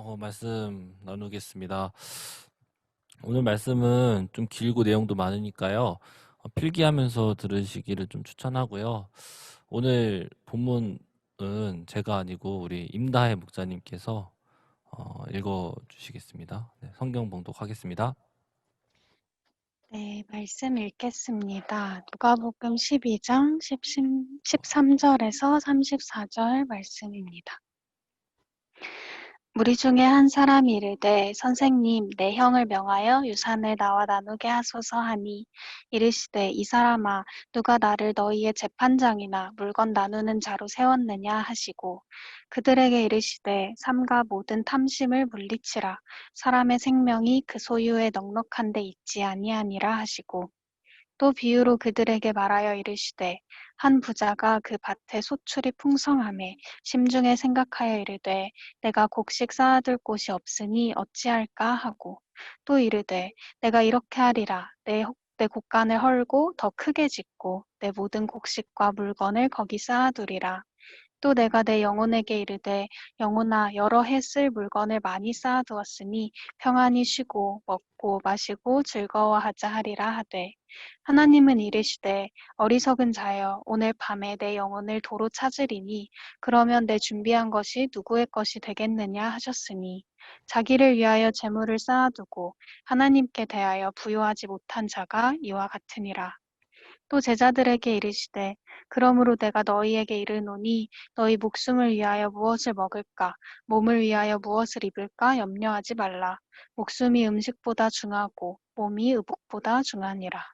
말씀 나누겠습니다. 오늘 말씀은 좀 길고 내용도 많으니까요. 필기하면서 들으시기를 좀 추천하고요. 오늘 본문은 제가 아니고 우리 임다혜 목사님께서 읽어 주시겠습니다. 네, 성경 봉독하겠습니다. 네, 말씀 읽겠습니다. 누가복음 12장 13절에서 34절 말씀입니다. 무리 중에 한 사람이 이르되 선생님 내 형을 명하여 유산을 나와 나누게 하소서 하니 이르시되 이 사람아 누가 나를 너희의 재판장이나 물건 나누는 자로 세웠느냐 하시고 그들에게 이르시되 삼가 모든 탐심을 물리치라 사람의 생명이 그 소유에 넉넉한 데 있지 아니하니라 하시고 또 비유로 그들에게 말하여 이르시되 한 부자가 그 밭에 소출이 풍성하매 심중에 생각하여 이르되 내가 곡식 쌓아둘 곳이 없으니 어찌할까 하고 또 이르되 내가 이렇게 하리라 내 곡간을 헐고 더 크게 짓고 내 모든 곡식과 물건을 거기 쌓아두리라 또 내가 내 영혼에게 이르되 영혼아 여러 해 쓸 물건을 많이 쌓아두었으니 평안히 쉬고 먹고 마시고 즐거워하자 하리라 하되 하나님은 이르시되 어리석은 자여 오늘 밤에 내 영혼을 도로 찾으리니 그러면 내 준비한 것이 누구의 것이 되겠느냐 하셨으니 자기를 위하여 재물을 쌓아두고 하나님께 대하여 부요하지 못한 자가 이와 같으니라. 또 제자들에게 이르시되 그러므로 내가 너희에게 이르노니 너희 목숨을 위하여 무엇을 먹을까 몸을 위하여 무엇을 입을까 염려하지 말라. 목숨이 음식보다 중하고 몸이 의복보다 중하니라.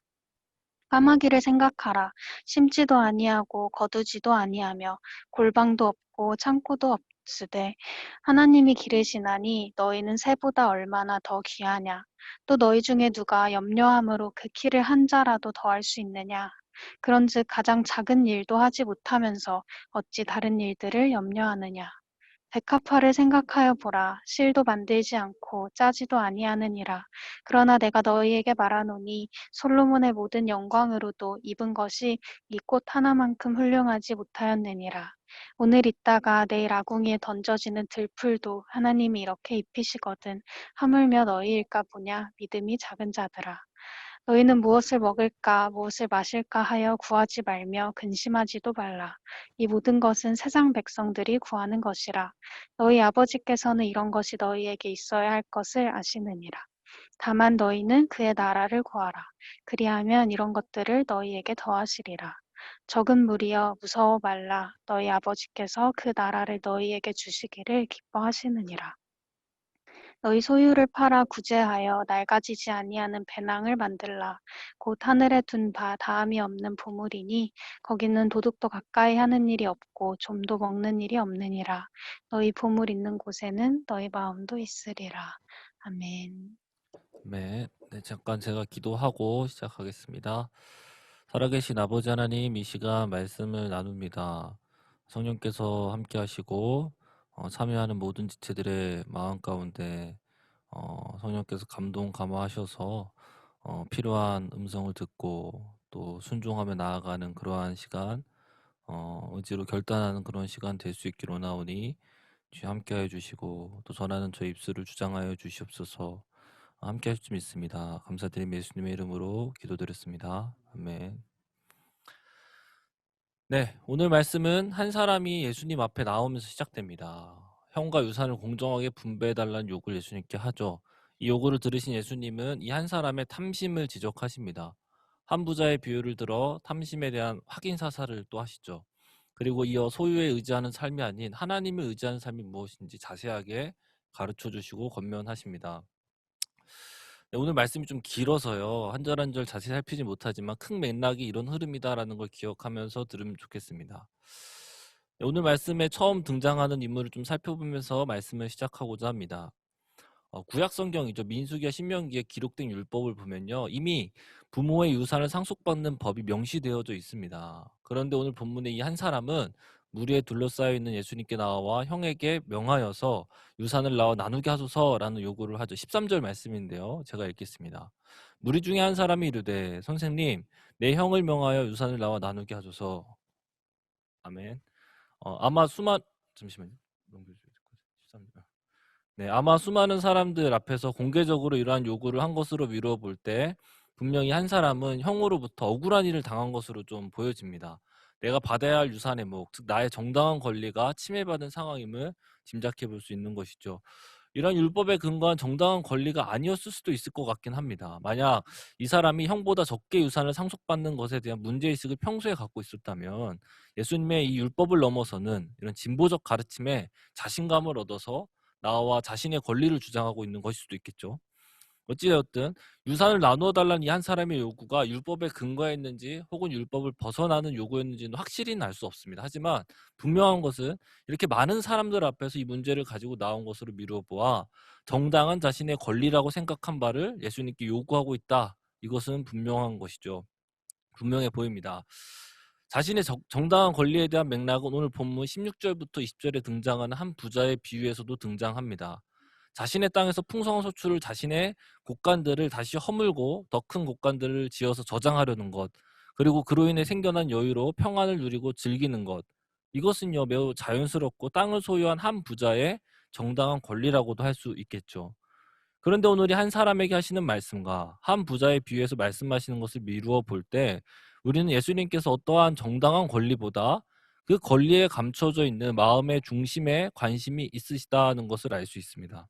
까마귀를 생각하라. 심지도 아니하고 거두지도 아니하며 골방도 없고 창고도 없으되 하나님이 기르시나니 너희는 새보다 얼마나 더 귀하냐. 또 너희 중에 누가 염려함으로 그 키를 한 자라도 더할 수 있느냐. 그런즉 가장 작은 일도 하지 못하면서 어찌 다른 일들을 염려하느냐. 백합화를 생각하여 보라. 실도 만들지 않고 짜지도 아니하느니라. 그러나 내가 너희에게 말하노니 솔로몬의 모든 영광으로도 입은 것이 이 꽃 하나만큼 훌륭하지 못하였느니라. 오늘 있다가 내일 아궁이에 던져지는 들풀도 하나님이 이렇게 입히시거든 하물며 너희일까 보냐 믿음이 작은 자들아. 너희는 무엇을 먹을까, 무엇을 마실까 하여 구하지 말며 근심하지도 말라. 이 모든 것은 세상 백성들이 구하는 것이라. 너희 아버지께서는 이런 것이 너희에게 있어야 할 것을 아시느니라. 다만 너희는 그의 나라를 구하라. 그리하면 이런 것들을 너희에게 더하시리라. 적은 무리여 무서워 말라. 너희 아버지께서 그 나라를 너희에게 주시기를 기뻐하시느니라. 너희 소유를 팔아 구제하여 낡아지지 아니하는 배낭을 만들라. 곧 하늘에 둔 바 다함이 없는 보물이니 거기는 도둑도 가까이 하는 일이 없고 좀도 먹는 일이 없느니라. 너희 보물 있는 곳에는 너희 마음도 있으리라. 아멘. 네, 잠깐 제가 기도하고 시작하겠습니다. 살아계신 아버지 하나님, 이 시간 말씀을 나눕니다. 성령께서 함께 하시고 참여하는 모든 지체들의 마음 가운데 성령께서 감동 감화하셔서 필요한 음성을 듣고 또 순종하며 나아가는 그러한 시간, 의지로 결단하는 그런 시간 될 수 있기로 나오니 주여 함께하여 주시고 또 전하는 저 입술을 주장하여 주시옵소서. 함께 하실 줄 믿습니다. 감사드리며 예수님의 이름으로 기도드렸습니다. 아멘. 네, 오늘 말씀은 한 사람이 예수님 앞에 나오면서 시작됩니다. 형과 유산을 공정하게 분배해달라는 요구를 예수님께 하죠. 이 요구를 들으신 예수님은 이 한 사람의 탐심을 지적하십니다. 한 부자의 비유를 들어 탐심에 대한 확인 사살을 또 하시죠. 그리고 이어 소유에 의지하는 삶이 아닌 하나님을 의지하는 삶이 무엇인지 자세하게 가르쳐 주시고 권면하십니다. 네, 오늘 말씀이 좀 길어서요. 한 절 한 절 자세히 살피지 못하지만 큰 맥락이 이런 흐름이다라는 걸 기억하면서 들으면 좋겠습니다. 네, 오늘 말씀에 처음 등장하는 인물을 좀 살펴보면서 말씀을 시작하고자 합니다. 구약 성경이죠. 민수기와 신명기에 기록된 율법을 보면요. 이미 부모의 유산을 상속받는 법이 명시되어져 있습니다. 그런데 오늘 본문의 이 한 사람은 무리에 둘러싸여 있는 예수님께 나와 형에게 명하여서 유산을 나와 나누게 하소서라는 요구를 하죠. 13절 말씀인데요. 제가 읽겠습니다. 무리 중에 한 사람이 이르되 선생님 내 형을 명하여 유산을 나와 나누게 하소서. 아멘. 아마 잠시만요. 넘겨주세요. 13절. 네, 아마 수많은 사람들 앞에서 공개적으로 이러한 요구를 한 것으로 미루어 볼 때 분명히 한 사람은 형으로부터 억울한 일을 당한 것으로 좀 보여집니다. 내가 받아야 할 유산의 목, 즉 나의 정당한 권리가 침해받은 상황임을 짐작해 볼 수 있는 것이죠. 이런 율법에 근거한 정당한 권리가 아니었을 수도 있을 것 같긴 합니다. 만약 이 사람이 형보다 적게 유산을 상속받는 것에 대한 문제의식을 평소에 갖고 있었다면 예수님의 이 율법을 넘어서는 이런 진보적 가르침에 자신감을 얻어서 나와 자신의 권리를 주장하고 있는 것일 수도 있겠죠. 어찌되었든 유산을 나누어 달라는 이 한 사람의 요구가 율법에 근거했는지 혹은 율법을 벗어나는 요구였는지는 확실히는 알 수 없습니다. 하지만 분명한 것은 이렇게 많은 사람들 앞에서 이 문제를 가지고 나온 것으로 미루어 보아 정당한 자신의 권리라고 생각한 바를 예수님께 요구하고 있다. 이것은 분명한 것이죠. 분명해 보입니다. 자신의 정당한 권리에 대한 맥락은 오늘 본문 16절부터 20절에 등장하는 한 부자의 비유에서도 등장합니다. 자신의 땅에서 풍성한 소출을 자신의 곡간들을 다시 허물고 더 큰 곡간들을 지어서 저장하려는 것, 그리고 그로 인해 생겨난 여유로 평안을 누리고 즐기는 것, 이것은요 매우 자연스럽고 땅을 소유한 한 부자의 정당한 권리라고도 할 수 있겠죠. 그런데 오늘 이 한 사람에게 하시는 말씀과 한 부자의 비유에서 말씀하시는 것을 미루어 볼 때 우리는 예수님께서 어떠한 정당한 권리보다 그 권리에 감춰져 있는 마음의 중심에 관심이 있으시다는 것을 알 수 있습니다.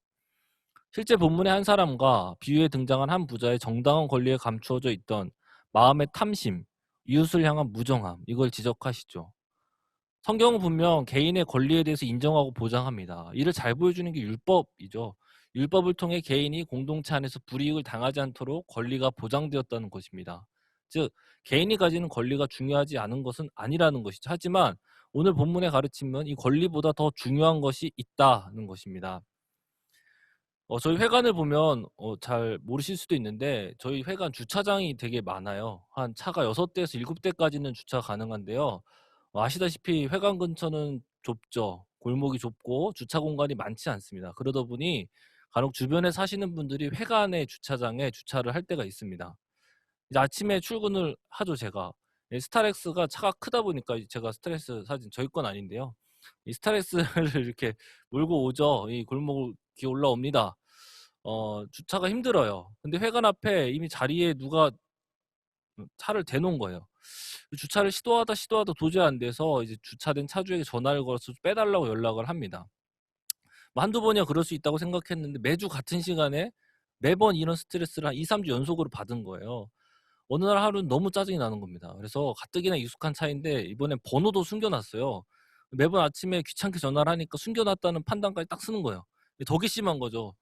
실제 본문의 한 사람과 비유에 등장한 한 부자의 정당한 권리에 감추어져 있던 마음의 탐심, 이웃을 향한 무정함, 이걸 지적하시죠. 성경은 분명 개인의 권리에 대해서 인정하고 보장합니다. 이를 잘 보여주는 게 율법이죠. 율법을 통해 개인이 공동체 안에서 불이익을 당하지 않도록 권리가 보장되었다는 것입니다. 즉, 개인이 가지는 권리가 중요하지 않은 것은 아니라는 것이죠. 하지만 오늘 본문의 가르침은 이 권리보다 더 중요한 것이 있다는 것입니다. 저희 회관을 보면 잘 모르실 수도 있는데 저희 회관 주차장이 되게 많아요. 한 차가 6대에서 7대까지는 주차 가능한데요. 아시다시피 회관 근처는 좁죠. 골목이 좁고 주차 공간이 많지 않습니다. 그러다 보니 간혹 주변에 사시는 분들이 회관의 주차장에 주차를 할 때가 있습니다. 이제 아침에 출근을 하죠, 제가. 스타렉스가 차가 크다 보니까 제가 스타렉스 사진 저희 건 아닌데요. 이 스타렉스를 이렇게 몰고 오죠. 이 골목을 기어 올라옵니다. 주차가 힘들어요. 근데 회관 앞에 이미 자리에 누가 차를 대놓은 거예요. 주차를 시도하다 도저히 안 돼서 이제 주차된 차주에게 전화를 걸어서 빼달라고 연락을 합니다. 뭐 한두 번이야 그럴 수 있다고 생각했는데 매주 같은 시간에 매번 이런 스트레스를 한 2-3주 연속으로 받은 거예요. 어느 날 하루는 너무 짜증이 나는 겁니다. 그래서 가뜩이나 익숙한 차인데 이번엔 번호도 숨겨 놨어요. 매번 아침에 귀찮게 전화를 하니까 숨겨 놨다는 판단까지 딱 쓰는 거예요. 더 괘씸한 거죠.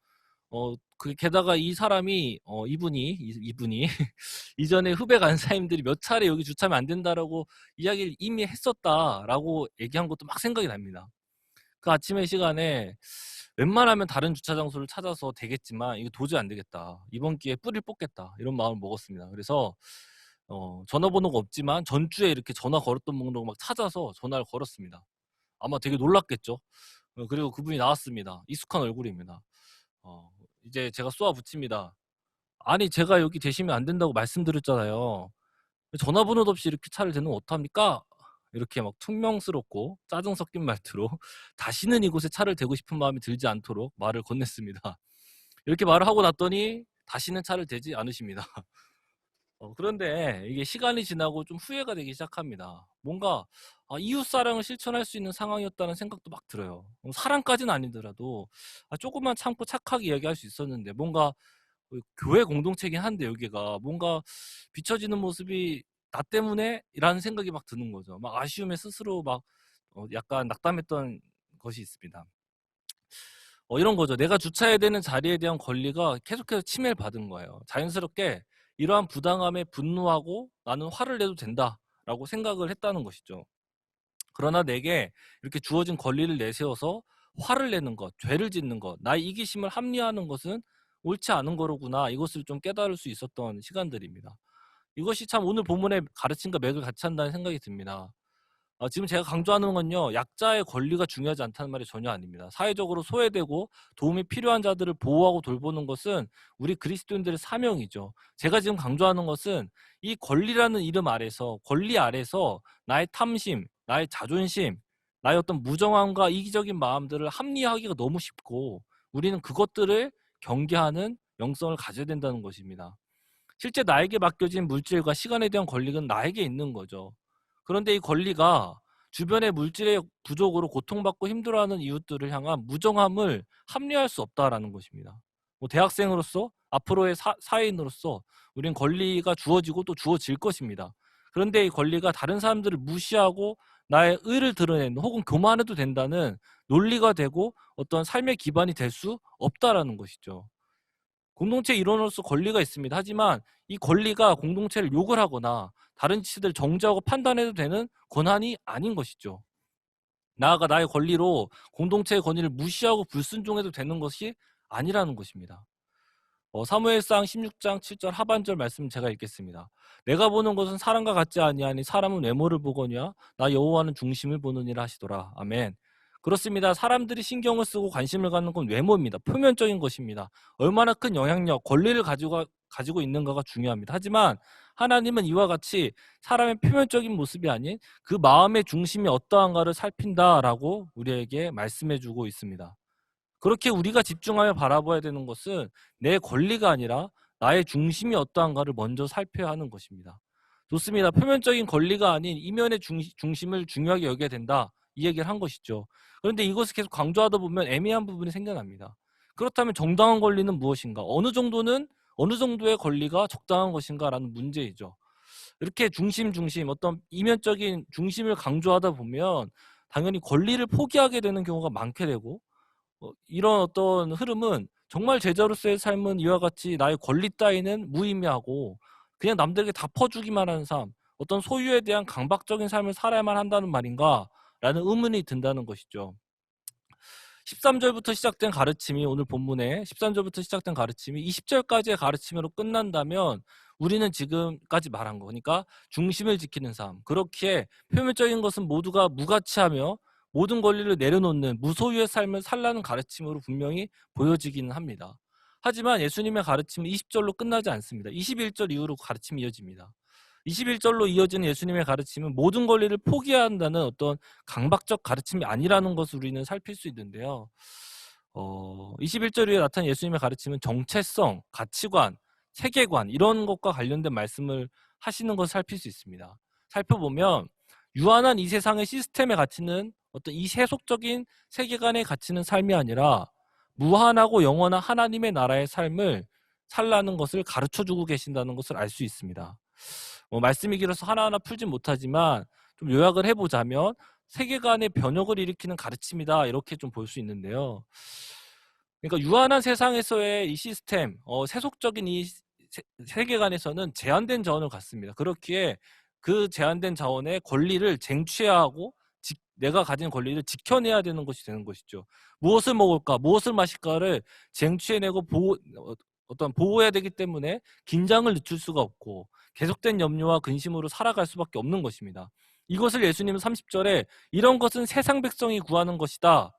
게다가 이 사람이 이분이 이전에 후배 간사님들이 몇 차례 "여기 주차하면 안 된다."라고 이야기를 이미 했었다라고 얘기한 것도 막 생각이 납니다. 그 아침의 시간에 웬만하면 다른 주차 장소를 찾아서 되겠지만 '이거 도저히 안 되겠다. 이번 기회에 뿌리를 뽑겠다.' 이런 마음을 먹었습니다. 그래서 전화번호가 없지만 전주에 이렇게 전화 걸었던 번호를 막 찾아서 전화를 걸었습니다. 아마 되게 놀랐겠죠. 그리고 그분이 나왔습니다. 익숙한 얼굴입니다. 어 이제 제가 쏘아 붙입니다. "아니 제가 여기 대시면 안 된다고 말씀드렸잖아요. 전화번호도 없이 이렇게 차를 대놓으면 어떡합니까?" 이렇게 막 퉁명스럽고 짜증 섞인 말투로 다시는 이곳에 차를 대고 싶은 마음이 들지 않도록 말을 건넸습니다. 이렇게 말을 하고 났더니 다시는 차를 대지 않으십니다. 그런데 이게 시간이 지나고 좀 후회가 되기 시작합니다. 뭔가 이웃 사랑을 실천할 수 있는 상황이었다는 생각도 막 들어요. 사랑까지는 아니더라도 조금만 참고 착하게 이야기할 수 있었는데 뭔가 교회 공동체긴 한데 여기가 뭔가 비춰지는 모습이 '나 때문에?'라는 생각이 막 드는 거죠. 막 아쉬움에 스스로 막 약간 낙담했던 것이 있습니다. 이런 거죠. 내가 주차해야 되는 자리에 대한 권리가 계속해서 침해를 받은 거예요. 자연스럽게 이러한 부당함에 분노하고 '나는 화를 내도 된다.'라고 생각을 했다는 것이죠. 그러나 내게 이렇게 주어진 권리를 내세워서 화를 내는 것, 죄를 짓는 것, 나의 이기심을 합리화하는 것은 옳지 않은 거로구나. 이것을 좀 깨달을 수 있었던 시간들입니다. 이것이 참 오늘 본문의 가르침과 맥을 같이 한다는 생각이 듭니다. 지금 제가 강조하는 건요. 약자의 권리가 중요하지 않다는 말이 전혀 아닙니다. 사회적으로 소외되고 도움이 필요한 자들을 보호하고 돌보는 것은 우리 그리스도인들의 사명이죠. 제가 지금 강조하는 것은 이 권리라는 이름 아래서 권리 아래서 나의 탐심, 나의 자존심, 나의 어떤 무정함과 이기적인 마음들을 합리화하기가 너무 쉽고 우리는 그것들을 경계하는 영성을 가져야 된다는 것입니다. 실제 나에게 맡겨진 물질과 시간에 대한 권리는 나에게 있는 거죠. 그런데 이 권리가 주변의 물질의 부족으로 고통받고 힘들어하는 이웃들을 향한 무정함을 합리화할 수 없다라는 것입니다. 대학생으로서 앞으로의 사회인으로서 우린 권리가 주어지고 또 주어질 것입니다. 그런데 이 권리가 다른 사람들을 무시하고 나의 의를 드러내는 혹은 교만해도 된다는 논리가 되고 어떤 삶의 기반이 될 수 없다라는 것이죠. 공동체 일원으로서 권리가 있습니다. 하지만 이 권리가 공동체를 욕을 하거나 다른 지체들을 정죄하고 판단해도 되는 권한이 아닌 것이죠. 나아가 나의 권리로 공동체의 권위를 무시하고 불순종해도 되는 것이 아니라는 것입니다. 사무엘상 16장 7절 하반절 말씀 제가 읽겠습니다. 내가 보는 것은 사람과 같지 아니하니 사람은 외모를 보거니와 나 여호와는 중심을 보느니라 하시더라. 아멘. 그렇습니다. 사람들이 신경을 쓰고 관심을 갖는 건 외모입니다. 표면적인 것입니다. 얼마나 큰 영향력, 권리를 가지고 있는가가 중요합니다. 하지만 하나님은 이와 같이 사람의 표면적인 모습이 아닌 그 마음의 중심이 어떠한가를 살핀다라고 우리에게 말씀해주고 있습니다. 그렇게 우리가 집중하며 바라봐야 되는 것은 내 권리가 아니라 나의 중심이 어떠한가를 먼저 살펴야 하는 것입니다. 좋습니다. 표면적인 권리가 아닌 이면의 중심을 중요하게 여겨야 된다. 이 얘기를 한 것이죠. 그런데 이것을 계속 강조하다 보면 애매한 부분이 생겨납니다. 그렇다면 정당한 권리는 무엇인가? 어느 정도의 권리가 적당한 것인가라는 문제이죠. 이렇게 중심 어떤 이면적인 중심을 강조하다 보면 당연히 권리를 포기하게 되는 경우가 많게 되고 이런 어떤 흐름은 정말 제자로서의 삶은 이와 같이 나의 권리 따위는 무의미하고 그냥 남들에게 다 퍼주기만 하는 삶, 어떤 소유에 대한 강박적인 삶을 살아야만 한다는 말인가? 라는 의문이 든다는 것이죠. 13절부터 시작된 가르침이 오늘 본문에 13절부터 시작된 가르침이 20절까지의 가르침으로 끝난다면 우리는 지금까지 말한 거 그러니까 중심을 지키는 삶 그렇게 표면적인 것은 모두가 무가치하며 모든 권리를 내려놓는 무소유의 삶을 살라는 가르침으로 분명히 보여지기는 합니다. 하지만 예수님의 가르침은 20절로 끝나지 않습니다. 21절 이후로 가르침이 이어집니다. 21절로 이어지는 예수님의 가르침은 모든 권리를 포기해야 한다는 어떤 강박적 가르침이 아니라는 것을 우리는 살필 수 있는데요. 21절 이후에 나타난 예수님의 가르침은 정체성, 가치관, 세계관 이런 것과 관련된 말씀을 하시는 것을 살필 수 있습니다. 살펴보면 유한한 이 세상의 시스템의 가치는 어떤 이 세속적인 세계관의 가치는 삶이 아니라 무한하고 영원한 하나님의 나라의 삶을 살라는 것을 가르쳐주고 계신다는 것을 알 수 있습니다. 말씀이 길어서 하나하나 풀진 못하지만 좀 요약을 해보자면 세계관의 변혁을 일으키는 가르침이다 이렇게 좀 볼 수 있는데요. 그러니까 유한한 세상에서의 이 시스템, 세속적인 이 세계관에서는 제한된 자원을 갖습니다. 그렇기에 그 제한된 자원의 권리를 쟁취해야 하고 내가 가진 권리를 지켜내야 되는 것이 되는 것이죠. 무엇을 먹을까, 무엇을 마실까를 쟁취해내고 보호해야 되기 때문에 긴장을 늦출 수가 없고 계속된 염려와 근심으로 살아갈 수밖에 없는 것입니다. 이것을 예수님은 30절에 이런 것은 세상 백성이 구하는 것이다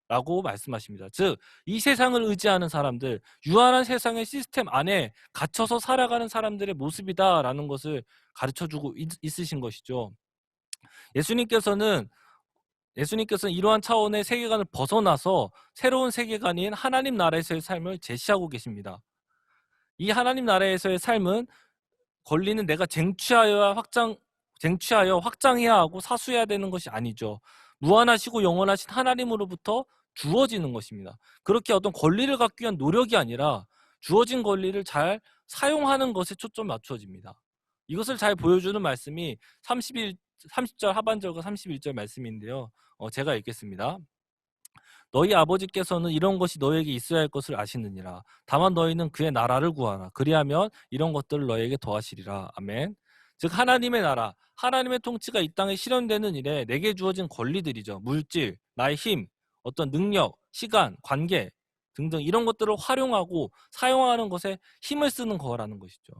라고 말씀하십니다. 즉, 이 세상을 의지하는 사람들, 유한한 세상의 시스템 안에 갇혀서 살아가는 사람들의 모습이다 라는 것을 가르쳐주고 있으신 것이죠. 예수님께서는 이러한 차원의 세계관을 벗어나서 새로운 세계관인 하나님 나라에서의 삶을 제시하고 계십니다. 이 하나님 나라에서의 삶은 권리는 내가 쟁취하여 확장해야 하고 사수해야 되는 것이 아니죠. 무한하시고 영원하신 하나님으로부터 주어지는 것입니다. 그렇게 어떤 권리를 갖기 위한 노력이 아니라 주어진 권리를 잘 사용하는 것에 초점이 맞춰집니다. 이것을 잘 보여주는 말씀이 30절 하반절과 31절 말씀인데요. 제가 읽겠습니다. 너희 아버지께서는 이런 것이 너에게 있어야 할 것을 아시느니라. 다만 너희는 그의 나라를 구하라. 그리하면 이런 것들을 너에게 더하시리라. 아멘. 즉 하나님의 나라, 하나님의 통치가 이 땅에 실현되는 일에 내게 주어진 권리들이죠. 물질, 나의 힘, 어떤 능력, 시간, 관계 등등 이런 것들을 활용하고 사용하는 것에 힘을 쓰는 거라는 것이죠.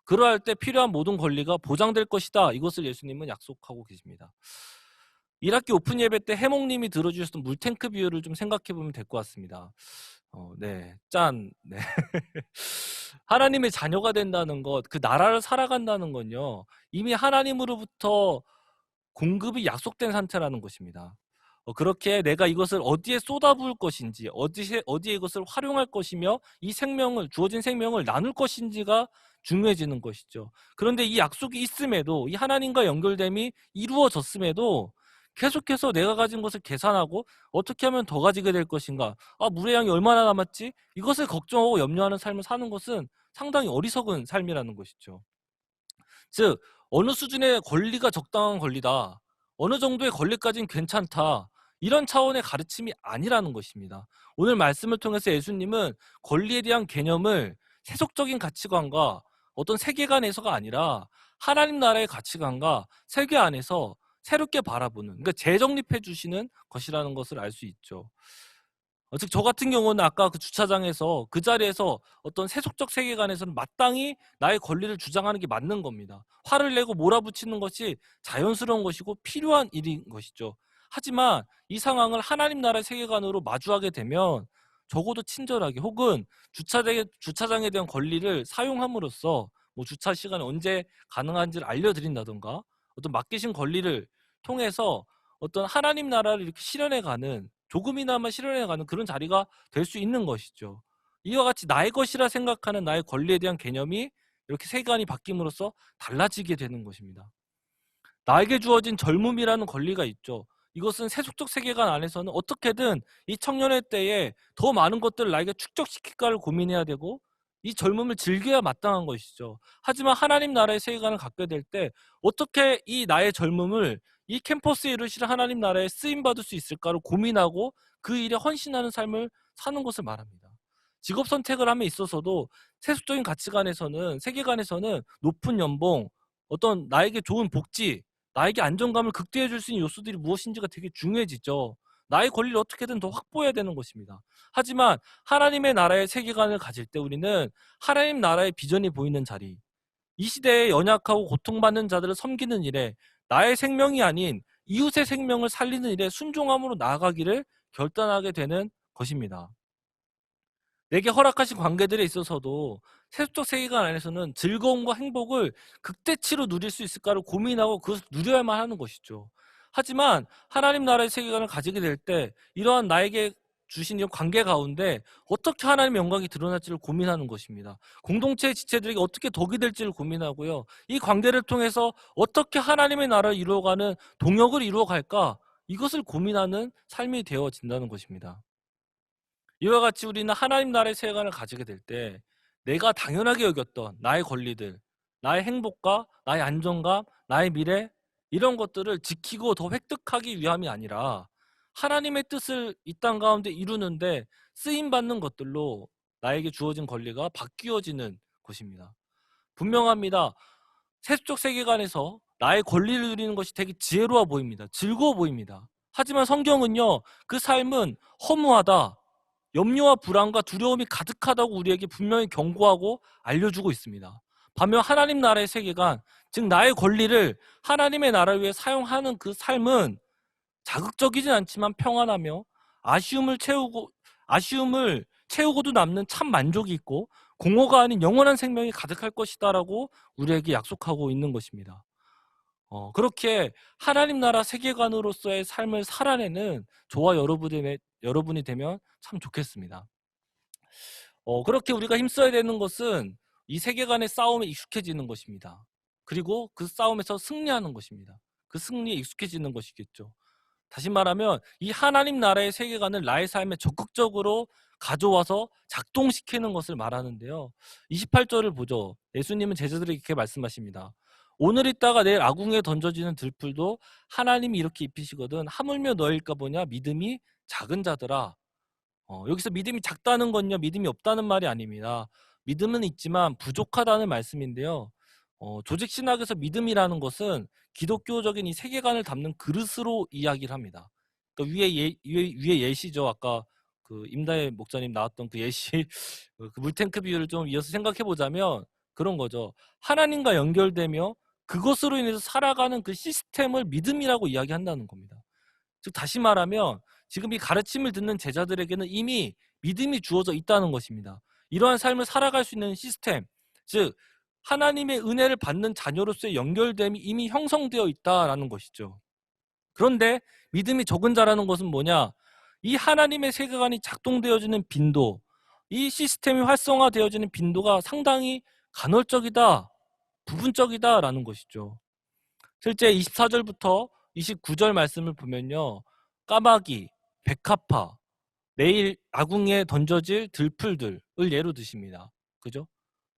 그러할 때 필요한 모든 권리가 보장될 것이다. 이것을 예수님은 약속하고 계십니다. 1학기 오픈 예배 때 해몽님이 들어주셨던 물탱크 비유를 좀 생각해보면 될 것 같습니다. 네, 짠. 네. 하나님의 자녀가 된다는 것, 그 나라를 살아간다는 건요, 이미 하나님으로부터 공급이 약속된 상태라는 것입니다. 그렇게 내가 이것을 어디에 쏟아부을 것인지, 어디에 이것을 활용할 것이며 이 생명을 주어진 생명을 나눌 것인지가 중요해지는 것이죠. 그런데 이 약속이 있음에도, 이 하나님과 연결됨이 이루어졌음에도 계속해서 내가 가진 것을 계산하고 어떻게 하면 더 가지게 될 것인가, 물의 양이 얼마나 남았지, 이것을 걱정하고 염려하는 삶을 사는 것은 상당히 어리석은 삶이라는 것이죠. 즉, 어느 수준의 권리가 적당한 권리다, 어느 정도의 권리까지는 괜찮다, 이런 차원의 가르침이 아니라는 것입니다. 오늘 말씀을 통해서 예수님은 권리에 대한 개념을 세속적인 가치관과 어떤 세계관에서가 아니라 하나님 나라의 가치관과 세계 안에서 새롭게 바라보는, 그러니까 재정립해 주시는 것이라는 것을 알 수 있죠. 즉, 저 같은 경우는 아까 그 주차장에서 그 자리에서 어떤 세속적 세계관에서는 마땅히 나의 권리를 주장하는 게 맞는 겁니다. 화를 내고 몰아붙이는 것이 자연스러운 것이고 필요한 일인 것이죠. 하지만 이 상황을 하나님 나라의 세계관으로 마주하게 되면 적어도 친절하게, 혹은 주차장에 대한 권리를 사용함으로써 뭐 주차 시간이 언제 가능한지를 알려드린다던가, 어떤 맡기신 권리를 통해서 어떤 하나님 나라를 이렇게 실현해가는, 조금이나마 실현해가는 그런 자리가 될 수 있는 것이죠. 이와 같이 나의 것이라 생각하는 나의 권리에 대한 개념이 이렇게 세간이 바뀜으로써 달라지게 되는 것입니다. 나에게 주어진 젊음이라는 권리가 있죠. 이것은 세속적 세계관 안에서는 어떻게든 이 청년의 때에 더 많은 것들을 나에게 축적시킬까를 고민해야 되고, 이 젊음을 즐겨야 마땅한 것이죠. 하지만 하나님 나라의 세계관을 갖게 될 때 어떻게 이 나의 젊음을 이 캠퍼스에 이르시는 하나님 나라에 쓰임받을 수 있을까를 고민하고 그 일에 헌신하는 삶을 사는 것을 말합니다. 직업 선택을 함에 있어서도 세속적인 가치관에서는, 세계관에서는 높은 연봉, 어떤 나에게 좋은 복지, 나에게 안정감을 극대화해 줄 수 있는 요소들이 무엇인지가 되게 중요해지죠. 나의 권리를 어떻게든 더 확보해야 되는 것입니다. 하지만 하나님의 나라의 세계관을 가질 때 우리는 하나님 나라의 비전이 보이는 자리, 이 시대에 연약하고 고통받는 자들을 섬기는 일에, 나의 생명이 아닌 이웃의 생명을 살리는 일에 순종함으로 나아가기를 결단하게 되는 것입니다. 내게 허락하신 관계들에 있어서도 세속적 세계관 안에서는 즐거움과 행복을 극대치로 누릴 수 있을까를 고민하고 그것을 누려야만 하는 것이죠. 하지만 하나님 나라의 세계관을 가지게 될 때 이러한 나에게 주신 이 관계 가운데 어떻게 하나님의 영광이 드러날지를 고민하는 것입니다. 공동체의 지체들에게 어떻게 덕이 될지를 고민하고요. 이 관계를 통해서 어떻게 하나님의 나라를 이루어가는 동역을 이루어갈까, 이것을 고민하는 삶이 되어진다는 것입니다. 이와 같이 우리는 하나님 나라의 세계관을 가지게 될 때 내가 당연하게 여겼던 나의 권리들, 나의 행복과 나의 안정감, 나의 미래, 이런 것들을 지키고 더 획득하기 위함이 아니라 하나님의 뜻을 이 땅 가운데 이루는데 쓰임받는 것들로 나에게 주어진 권리가 바뀌어지는 것입니다. 분명합니다. 세속적 세계관에서 나의 권리를 누리는 것이 되게 지혜로워 보입니다. 즐거워 보입니다. 하지만 성경은요, 그 삶은 허무하다, 염려와 불안과 두려움이 가득하다고 우리에게 분명히 경고하고 알려주고 있습니다. 반면 하나님 나라의 세계관, 즉 나의 권리를 하나님의 나라를 위해 사용하는 그 삶은 자극적이진 않지만 평안하며 아쉬움을 채우고도 남는 참 만족이 있고 공허가 아닌 영원한 생명이 가득할 것이다라고 우리에게 약속하고 있는 것입니다. 그렇게 하나님 나라 세계관으로서의 삶을 살아내는 저와 여러분이 되면 참 좋겠습니다. 그렇게 우리가 힘써야 되는 것은 이 세계관의 싸움에 익숙해지는 것입니다. 그리고 그 싸움에서 승리하는 것입니다. 그 승리에 익숙해지는 것이겠죠. 다시 말하면 이 하나님 나라의 세계관을 나의 삶에 적극적으로 가져와서 작동시키는 것을 말하는데요. 28절을 보죠. 예수님은 제자들에게 이렇게 말씀하십니다. 오늘 있다가 내일 아궁이에 던져지는 들풀도 하나님이 이렇게 입히시거든 하물며 너일까 보냐 믿음이 작은 자들아. 여기서 믿음이 작다는 건요, 믿음이 없다는 말이 아닙니다. 믿음은 있지만 부족하다는 말씀인데요. 조직 신학에서 믿음이라는 것은 기독교적인 이 세계관을 담는 그릇으로 이야기를 합니다. 그러니까 위에 예시죠. 아까 그 임다혜 목사님 나왔던 그 예시, 그 물탱크 비유를 좀 이어서 생각해 보자면 그런 거죠. 하나님과 연결되며 그것으로 인해서 살아가는 그 시스템을 믿음이라고 이야기한다는 겁니다. 즉 다시 말하면 지금 이 가르침을 듣는 제자들에게는 이미 믿음이 주어져 있다는 것입니다. 이러한 삶을 살아갈 수 있는 시스템, 즉 하나님의 은혜를 받는 자녀로서의 연결됨이 이미 형성되어 있다라는 것이죠. 그런데 믿음이 적은 자라는 것은 뭐냐? 이 하나님의 세계관이 작동되어지는 빈도, 이 시스템이 활성화되어지는 빈도가 상당히 간헐적이다, 부분적이다라는 것이죠. 실제 24절부터 29절 말씀을 보면요. 까마귀, 백합화, 내일 아궁이에 던져질 들풀들을 예로 드십니다. 그죠?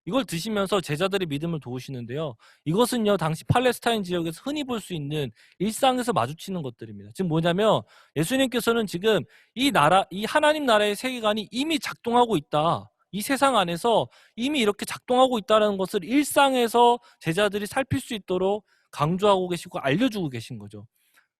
이걸 드시면서 제자들의 믿음을 도우시는데요. 이것은요, 당시 팔레스타인 지역에서 흔히 볼 수 있는 일상에서 마주치는 것들입니다. 지금 뭐냐면 예수님께서는 지금 이 나라, 이 하나님 나라의 세계관이 이미 작동하고 있다. 이 세상 안에서 이미 이렇게 작동하고 있다는 것을 일상에서 제자들이 살필 수 있도록 강조하고 계시고 알려주고 계신 거죠.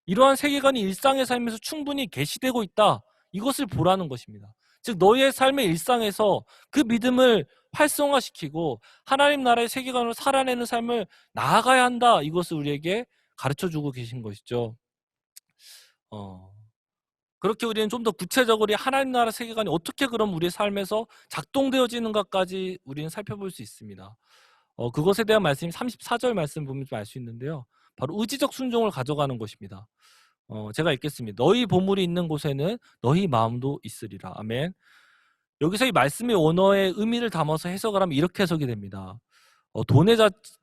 이러한 세계관이 일상의 삶에서 충분히 계시되고 있다. 이것을 보라는 것입니다. 즉 너희의 삶의 일상에서 그 믿음을 활성화시키고 하나님 나라의 세계관을 살아내는 삶을 나아가야 한다. 이것을 우리에게 가르쳐주고 계신 것이죠. 그렇게 우리는 좀 더 구체적으로 하나님 나라 세계관이 어떻게 그럼 우리의 삶에서 작동되어지는가까지 우리는 살펴볼 수 있습니다. 그것에 대한 말씀이 34절 말씀 보면 좀 알 수 있는데요. 바로 의지적 순종을 가져가는 것입니다. 제가 읽겠습니다. 너희 보물이 있는 곳에는 너희 마음도 있으리라. 아멘. 여기서 이 말씀의 원어의 의미를 담아서 해석을 하면 이렇게 해석이 됩니다.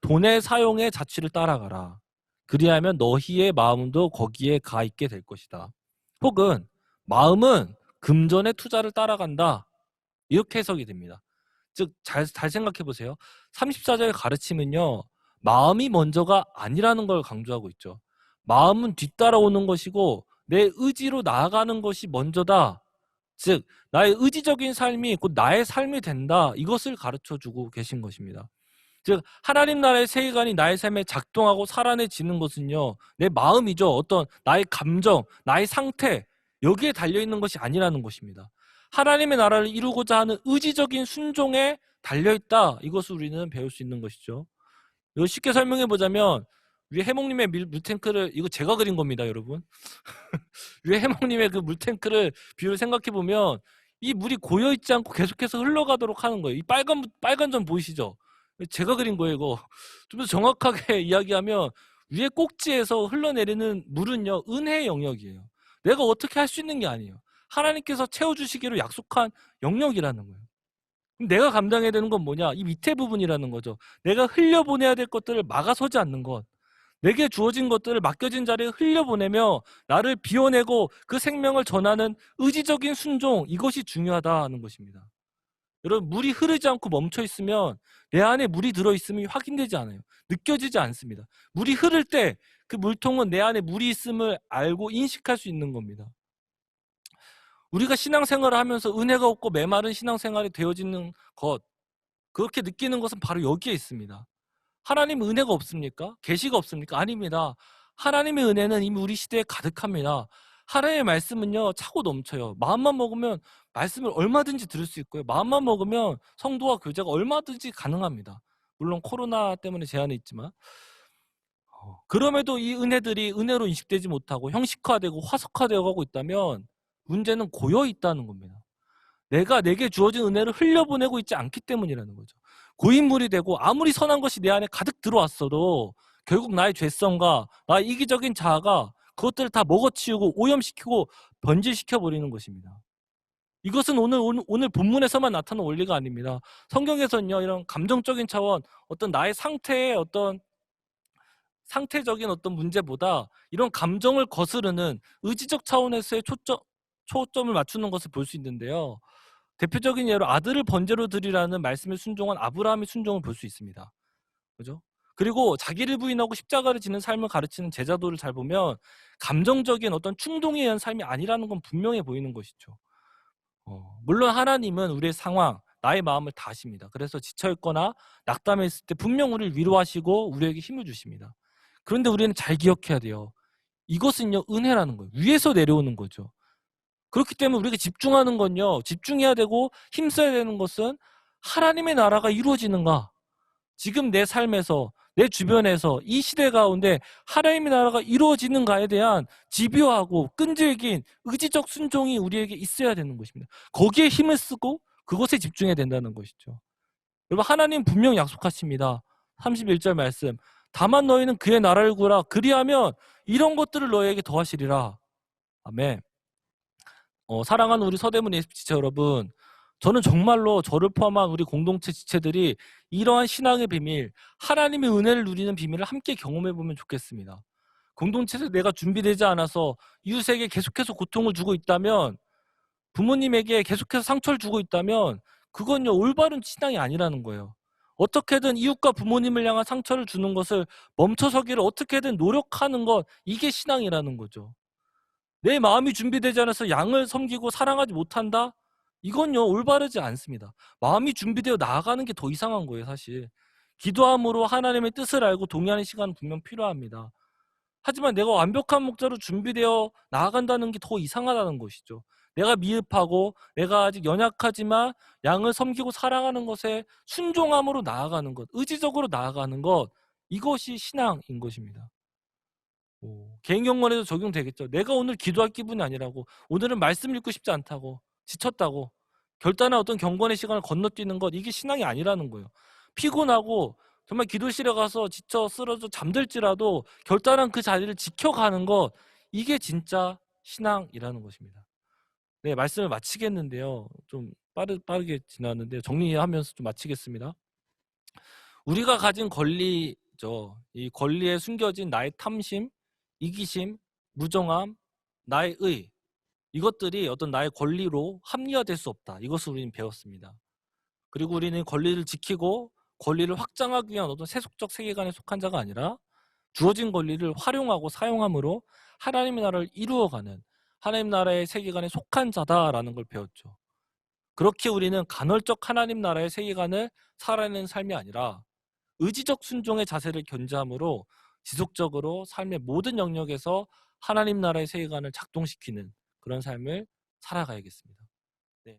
돈의 사용의 자취를 따라가라. 그리하면 너희의 마음도 거기에 가 있게 될 것이다. 혹은 마음은 금전의 투자를 따라간다. 이렇게 해석이 됩니다. 즉 잘 생각해 보세요. 34절의 가르침은요. 마음이 먼저가 아니라는 걸 강조하고 있죠. 마음은 뒤따라오는 것이고 내 의지로 나아가는 것이 먼저다. 즉 나의 의지적인 삶이 곧 나의 삶이 된다. 이것을 가르쳐주고 계신 것입니다. 즉 하나님 나라의 세계관이 나의 삶에 작동하고 살아내지는 것은요. 내 마음이죠. 어떤 나의 감정, 나의 상태 여기에 달려있는 것이 아니라는 것입니다. 하나님의 나라를 이루고자 하는 의지적인 순종에 달려있다. 이것을 우리는 배울 수 있는 것이죠. 이거 쉽게 설명해 보자면 우리 해몽님의 물탱크를 이거 제가 그린 겁니다, 여러분. 우리 해몽님의 그 물탱크를 비율을 생각해 보면 이 물이 고여 있지 않고 계속해서 흘러가도록 하는 거예요. 이 빨간 점 보이시죠? 제가 그린 거예요, 이거. 좀 더 정확하게 이야기하면 위에 꼭지에서 흘러내리는 물은요, 은혜의 영역이에요. 내가 어떻게 할 수 있는 게 아니에요. 하나님께서 채워주시기로 약속한 영역이라는 거예요. 그럼 내가 감당해야 되는 건 뭐냐? 이 밑에 부분이라는 거죠. 내가 흘려보내야 될 것들을 막아서지 않는 것. 내게 주어진 것들을 맡겨진 자리에 흘려보내며 나를 비워내고 그 생명을 전하는 의지적인 순종, 이것이 중요하다는 것입니다. 여러분, 물이 흐르지 않고 멈춰 있으면 내 안에 물이 들어있음이 확인되지 않아요. 느껴지지 않습니다. 물이 흐를 때 그 물통은 내 안에 물이 있음을 알고 인식할 수 있는 겁니다. 우리가 신앙생활을 하면서 은혜가 없고 메마른 신앙생활이 되어지는 것, 그렇게 느끼는 것은 바로 여기에 있습니다. 하나님 은혜가 없습니까? 계시가 없습니까? 아닙니다. 하나님의 은혜는 이미 우리 시대에 가득합니다. 하나님의 말씀은요, 차고 넘쳐요. 마음만 먹으면 말씀을 얼마든지 들을 수 있고요. 마음만 먹으면 성도와 교제가 얼마든지 가능합니다. 물론 코로나 때문에 제한이 있지만. 그럼에도 이 은혜들이 은혜로 인식되지 못하고 형식화되고 화석화되어 가고 있다면 문제는 고여 있다는 겁니다. 내가 내게 주어진 은혜를 흘려보내고 있지 않기 때문이라는 거죠. 고인물이 되고 아무리 선한 것이 내 안에 가득 들어왔어도 결국 나의 죄성과 나의 이기적인 자아가 그것들을 다 먹어치우고 오염시키고 변질시켜버리는 것입니다. 이것은 오늘 본문에서만 나타난 원리가 아닙니다. 성경에서는요, 이런 감정적인 차원, 어떤 나의 상태의 어떤 상태적인 어떤 문제보다 이런 감정을 거스르는 의지적 차원에서의 초점을 맞추는 것을 볼 수 있는데요. 대표적인 예로 아들을 번제로 드리라는 말씀에 순종한 아브라함의 순종을 볼 수 있습니다. 그죠? 그리고 자기를 부인하고 십자가를 지는 삶을 가르치는 제자도를 잘 보면 감정적인 어떤 충동에 의한 삶이 아니라는 건 분명해 보이는 것이죠. 물론 하나님은 우리의 상황, 나의 마음을 다 아십니다. 그래서 지쳐있거나 낙담해 있을 때 분명 우리를 위로하시고 우리에게 힘을 주십니다. 그런데 우리는 잘 기억해야 돼요. 이것은요, 은혜라는 거예요. 위에서 내려오는 거죠. 그렇기 때문에 우리가 집중하는 건요, 집중해야 되고 힘써야 되는 것은 하나님의 나라가 이루어지는가? 지금 내 삶에서, 내 주변에서, 이 시대 가운데 하나님의 나라가 이루어지는가에 대한 집요하고 끈질긴 의지적 순종이 우리에게 있어야 되는 것입니다. 거기에 힘을 쓰고 그것에 집중해야 된다는 것이죠. 여러분, 하나님 분명 약속하십니다. 31절 말씀. 다만 너희는 그의 나라를 구하라. 그리하면 이런 것들을 너에게 더하시리라. 아멘. 사랑하는 우리 서대문 예수 지체 여러분, 저는 정말로 저를 포함한 우리 공동체 지체들이 이러한 신앙의 비밀, 하나님의 은혜를 누리는 비밀을 함께 경험해 보면 좋겠습니다. 공동체에서 내가 준비되지 않아서 이웃에게 계속해서 고통을 주고 있다면, 부모님에게 계속해서 상처를 주고 있다면 그건요 올바른 신앙이 아니라는 거예요. 어떻게든 이웃과 부모님을 향한 상처를 주는 것을 멈춰서기를 어떻게든 노력하는 것, 이게 신앙이라는 거죠. 내 마음이 준비되지 않아서 양을 섬기고 사랑하지 못한다? 이건요 올바르지 않습니다. 마음이 준비되어 나아가는 게 더 이상한 거예요, 사실. 기도함으로 하나님의 뜻을 알고 동의하는 시간은 분명 필요합니다. 하지만 내가 완벽한 목자로 준비되어 나아간다는 게 더 이상하다는 것이죠. 내가 미흡하고 내가 아직 연약하지만 양을 섬기고 사랑하는 것에 순종함으로 나아가는 것, 의지적으로 나아가는 것, 이것이 신앙인 것입니다. 개인 경건에도 적용되겠죠. 내가 오늘 기도할 기분이 아니라고, 오늘은 말씀 읽고 싶지 않다고, 지쳤다고 결단한 어떤 경건의 시간을 건너뛰는 것, 이게 신앙이 아니라는 거예요. 피곤하고 정말 기도실에 가서 지쳐 쓰러져 잠들지라도 결단한 그 자리를 지켜가는 것, 이게 진짜 신앙이라는 것입니다. 네, 말씀을 마치겠는데요. 좀 빠르게 지났는데 정리하면서 좀 마치겠습니다. 우리가 가진 권리죠. 이 권리에 숨겨진 나의 탐심, 이기심, 무정함, 나의 의, 이것들이 어떤 나의 권리로 합리화될 수 없다. 이것을 우리는 배웠습니다. 그리고 우리는 권리를 지키고 권리를 확장하기 위한 어떤 세속적 세계관에 속한 자가 아니라 주어진 권리를 활용하고 사용함으로 하나님의 나라를 이루어가는, 하나님 나라의 세계관에 속한 자다라는 걸 배웠죠. 그렇게 우리는 간헐적 하나님 나라의 세계관을 살아내는 삶이 아니라 의지적 순종의 자세를 견지함으로 지속적으로 삶의 모든 영역에서 하나님 나라의 세계관을 작동시키는 그런 삶을 살아가야겠습니다.